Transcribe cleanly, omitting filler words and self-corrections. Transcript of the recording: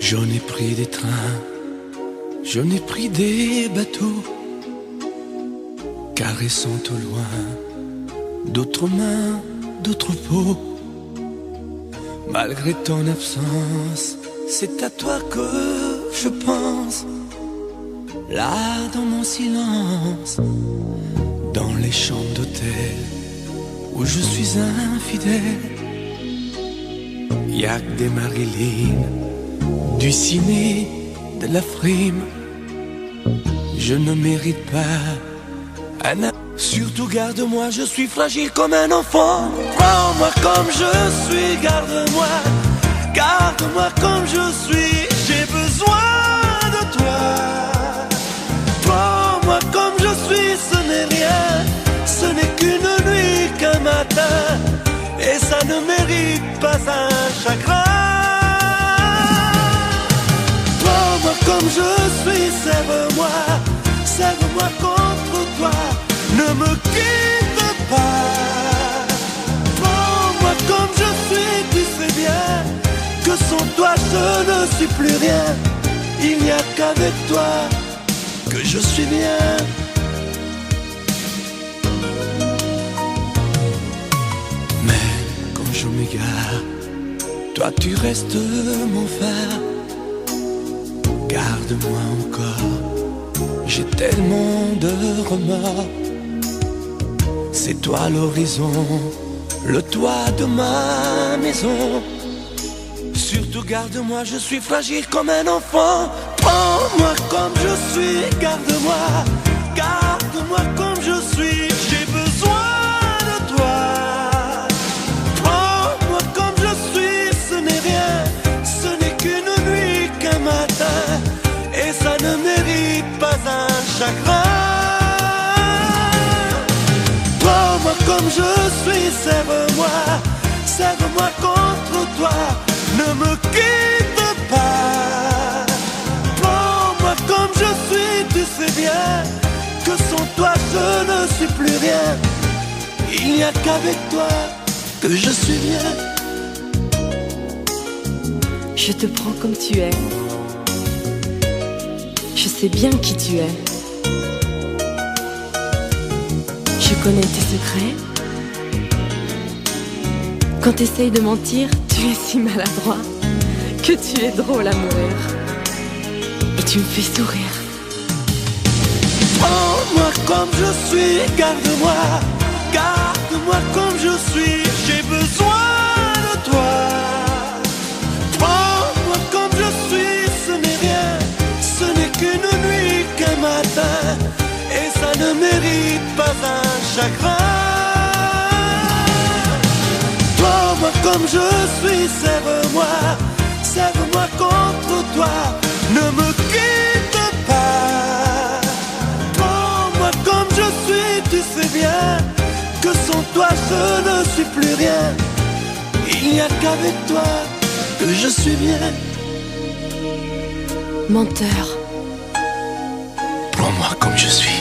J'en ai pris des trains, j'en ai pris des bateaux, caressant au loin d'autres mains, d'autres peaux. Malgré ton absence, c'est à toi que je pense. Là dans mon silence, dans les chambres d'hôtel où je suis infidèle, y'a que des Marilyn, du ciné, de la frime. Je ne mérite pas un surtout garde-moi, je suis fragile comme un enfant. Prends-moi comme je suis, garde-moi, garde-moi comme je suis. J'ai besoin de toi. Prends-moi comme je suis, ce n'est rien, ce n'est qu'une nuit, qu'un matin, et ça ne mérite pas un chagrin. Prends-moi comme je suis, sève-moi, sève-moi contre toi. Ne me quitte pas. Prends-moi comme je suis, tu sais bien que sans toi je ne suis plus rien. Il n'y a qu'avec toi que je suis bien. Mais quand je m'égare, toi tu restes mon phare. Garde-moi encore, j'ai tellement de remords. C'est toi l'horizon, le toit de ma maison. Surtout garde-moi, je suis fragile comme un enfant. Prends-moi comme je suis, garde-moi, garde-moi comme je suis. J'ai besoin de toi. Prends-moi comme je suis, ce n'est rien, ce n'est qu'une nuit, qu'un matin, et ça ne mérite pas un chagrin. Prends-moi comme je suis, sève-moi, sève-moi contre toi. Ne me quitte pas. Prends-moi comme je suis, tu sais bien que sans toi je ne suis plus rien. Il n'y a qu'avec toi que je suis bien. Je te prends comme tu es. Je sais bien qui tu es. Je connais tes secrets. Quand t'essayes de mentir, tu es si maladroit que tu es drôle à mourir. Et tu me fais sourire. Prends-moi comme je suis, garde-moi, garde-moi comme je suis. J'ai besoin de toi. Prends-moi comme je suis, ce n'est rien, ce n'est qu'une nuit, qu'un matin, et ça ne mérite pas un chagrin. Prends-moi comme je suis, sève-moi, sève-moi contre toi. Ne me quitte pas. Prends-moi comme je suis, tu sais bien que sans toi je ne suis plus rien. Il n'y a qu'avec toi que je suis bien. Menteur. Prends-moi comme je suis.